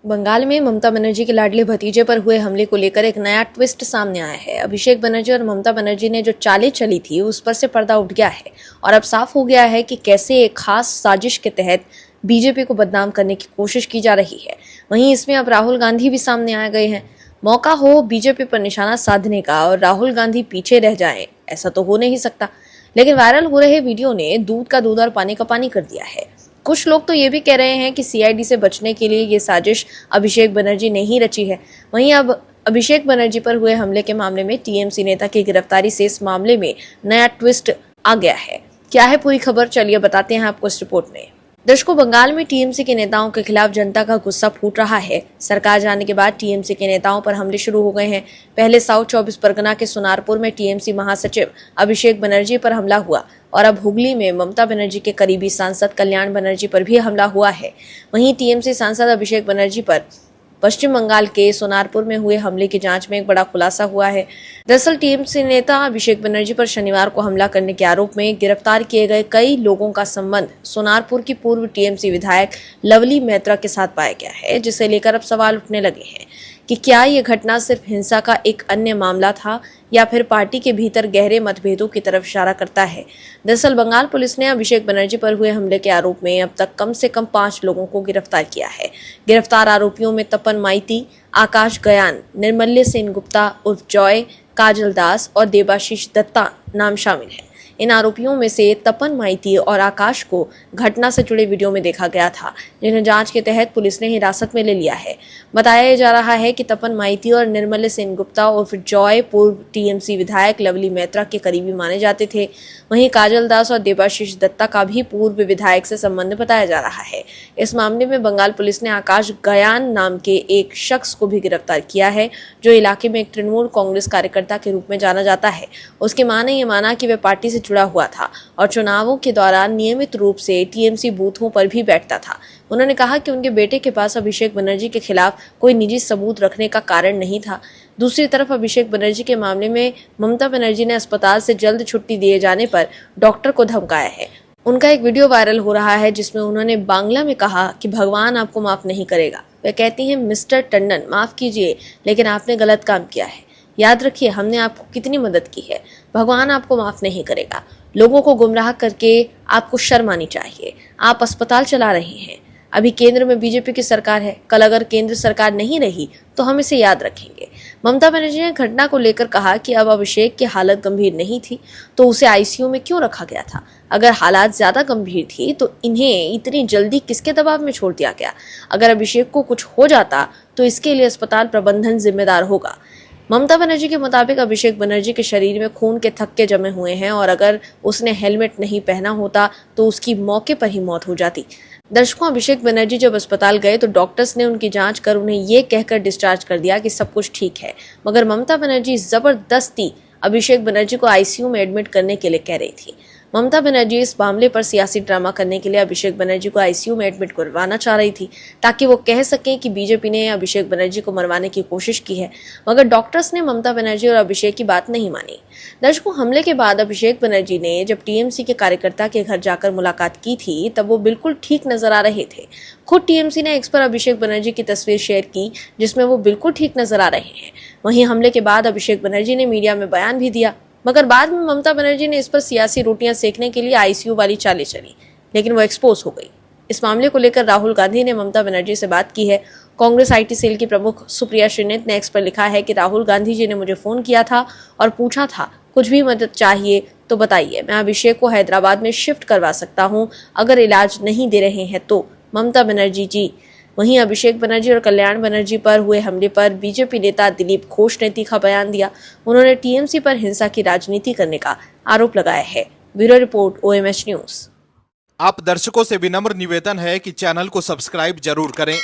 बंगाल में ममता बनर्जी के लाडले भतीजे पर हुए हमले को लेकर एक नया ट्विस्ट सामने आया है। अभिषेक बनर्जी और ममता बनर्जी ने जो चालें चली थी उस पर से पर्दा उठ गया है और अब साफ हो गया है कि कैसे एक खास साजिश के तहत बीजेपी को बदनाम करने की कोशिश की जा रही है। वहीं इसमें अब राहुल गांधी भी सामने आ गए हैं। मौका हो बीजेपी पर निशाना साधने का और राहुल गांधी पीछे रह जाएं, ऐसा तो हो नहीं सकता। लेकिन वायरल हो रहे वीडियो ने दूध का दूध और पानी का पानी कर दिया है। कुछ लोग तो ये भी कह रहे हैं कि सीआईडी से बचने के लिए ये साजिश अभिषेक बनर्जी ने ही रची है। वहीं अब अभिषेक बनर्जी पर हुए हमले के मामले में टीएमसी नेता की गिरफ्तारी से इस मामले में नया ट्विस्ट आ गया है। क्या है पूरी खबर, चलिए बताते हैं आपको इस रिपोर्ट में। दर्शकों, बंगाल में टीएमसी के नेताओं के खिलाफ जनता का गुस्सा फूट रहा है। सरकार जाने के बाद टीएमसी के नेताओं पर हमले शुरू हो गए हैं। पहले साउथ 24 परगना के सोनारपुर में टीएमसी महासचिव अभिषेक बनर्जी पर हमला हुआ और अब हुगली में ममता बनर्जी के करीबी सांसद कल्याण बनर्जी पर भी हमला हुआ है। वहीं टीएमसी सांसद अभिषेक बनर्जी पर पश्चिम बंगाल के सोनारपुर में हुए हमले की जांच में एक बड़ा खुलासा हुआ है। दरअसल टीएमसी नेता अभिषेक बनर्जी पर शनिवार को हमला करने के आरोप में गिरफ्तार किए गए कई लोगों का संबंध सोनारपुर की पूर्व टीएमसी विधायक लवली मेहत्रा के साथ पाया गया है, जिसे लेकर अब सवाल उठने लगे हैं कि क्या ये घटना सिर्फ हिंसा का एक अन्य मामला था या फिर पार्टी के भीतर गहरे मतभेदों की तरफ इशारा करता है। दरअसल बंगाल पुलिस ने अभिषेक बनर्जी पर हुए हमले के आरोप में अब तक कम से कम 5 लोगों को गिरफ्तार किया है। गिरफ्तार आरोपियों में तपन माइती, आकाश गयान, निर्मल्य सेनगुप्ता उर्फ जॉय, काजल दास और देबाशीष दत्ता नाम शामिल है। इन आरोपियों में से तपन माइती और आकाश को घटना से जुड़े वीडियो में देखा गया था, जिन्हें जांच के तहत पुलिस ने हिरासत में ले लिया है। बताया जा रहा है कि तपन माइती और निर्मल्य सेनगुप्ता उर्फ जॉय पूर्व टीएमसी विधायक लवली मेहत्रा के करीबी माने जाते थे। वहीं काजल दास और देबाशीष दत्ता का भी पूर्व विधायक से संबंध बताया जा रहा है। इस मामले में बंगाल पुलिस ने आकाश गयान नाम के एक शख्स को भी गिरफ्तार किया है, जो इलाके में एक तृणमूल कांग्रेस कार्यकर्ता के रूप में जाना जाता है। उसकी मां ने यह माना कि वह पार्टी से जुड़ा हुआ था और चुनावों के दौरान नियमित रूप से टीएमसी बूथों पर भी बैठता था। उन्होंने कहा कि उनके बेटे के पास अभिषेक बनर्जी के खिलाफ कोई निजी सबूत रखने का कारण नहीं था। दूसरी तरफ अभिषेक बनर्जी के मामले में ममता बनर्जी ने अस्पताल से जल्द छुट्टी दिए जाने पर डॉक्टर को धमकाया है। उनका एक वीडियो वायरल हो रहा है जिसमें उन्होंने बांग्ला में कहा कि भगवान आपको माफ नहीं करेगा। वह कहती हैं, मिस्टर टंडन माफ कीजिए, लेकिन आपने गलत काम किया है। याद रखिए हमने आपको कितनी मदद की है। भगवान आपको माफ नहीं करेगा। लोगों को गुमराह करके आपको शर्म आनी चाहिए। आप अस्पताल चला रहे हैं। अभी केंद्र में बीजेपी की सरकार है। कल अगर केंद्र सरकार नहीं रही तो हम इसे याद रखेंगे। ममता बनर्जी ने घटना को लेकर कहा कि अब अभिषेक की हालत गंभीर नहीं थी तो उसे आईसीयू में क्यों रखा गया था। अगर हालात ज्यादा गंभीर थी तो इन्हें इतनी जल्दी किसके दबाव में छोड़ दिया गया। अगर अभिषेक को कुछ हो जाता तो इसके लिए अस्पताल प्रबंधन जिम्मेदार होगा। ममता बनर्जी के मुताबिक अभिषेक बनर्जी के शरीर में खून के थक्के जमे हुए हैं और अगर उसने हेलमेट नहीं पहना होता तो उसकी मौके पर ही मौत हो जाती। दर्शकों, अभिषेक बनर्जी जब अस्पताल गए तो डॉक्टर्स ने उनकी जांच कर उन्हें ये कहकर डिस्चार्ज कर दिया कि सब कुछ ठीक है, मगर ममता बनर्जी जबरदस्ती अभिषेक बनर्जी को आईसीयू में एडमिट करने के लिए कह रही थी। ममता बनर्जी इस मामले पर सियासी ड्रामा करने के लिए अभिषेक बनर्जी को आईसीयू में एडमिट करवाना चाह रही थी ताकि वो कह सकें कि बीजेपी ने अभिषेक बनर्जी को मरवाने की कोशिश की है, मगर डॉक्टर्स ने ममता बनर्जी और अभिषेक की बात नहीं मानी। दर्शकों, हमले के बाद अभिषेक बनर्जी ने जब टीएमसी के कार्यकर्ता के घर जाकर मुलाकात की थी तब वो बिल्कुल ठीक नजर आ रहे थे। खुद टीएमसी ने एक्स पर अभिषेक बनर्जी की तस्वीर शेयर की जिसमें वो बिल्कुल ठीक नजर आ रहे हैं। वहीं हमले के बाद अभिषेक बनर्जी ने मीडिया में बयान भी दिया, मगर बाद में ममता बनर्जी ने इस पर सियासी रोटियां सेकने के लिए आईसीयू वाली चालें चली, लेकिन वो एक्सपोज हो गई। इस मामले को लेकर राहुल गांधी ने ममता बनर्जी से बात की है। कांग्रेस आईटी सेल की प्रमुख सुप्रिया श्रीनेत ने एक्स पर लिखा है कि राहुल गांधी जी ने मुझे फोन किया था और पूछा था कुछ भी मदद चाहिए तो बताइए, मैं अभिषेक को हैदराबाद में शिफ्ट करवा सकता हूँ अगर इलाज नहीं दे रहे हैं तो। ममता बनर्जी जी। वहीं अभिषेक बनर्जी और कल्याण बनर्जी पर हुए हमले पर बीजेपी नेता दिलीप घोष ने तीखा बयान दिया। उन्होंने टीएमसी पर हिंसा की राजनीति करने का आरोप लगाया है। Bureau report, OMH news. आप दर्शकों से विनम्र निवेदन है कि चैनल को सब्सक्राइब जरूर करें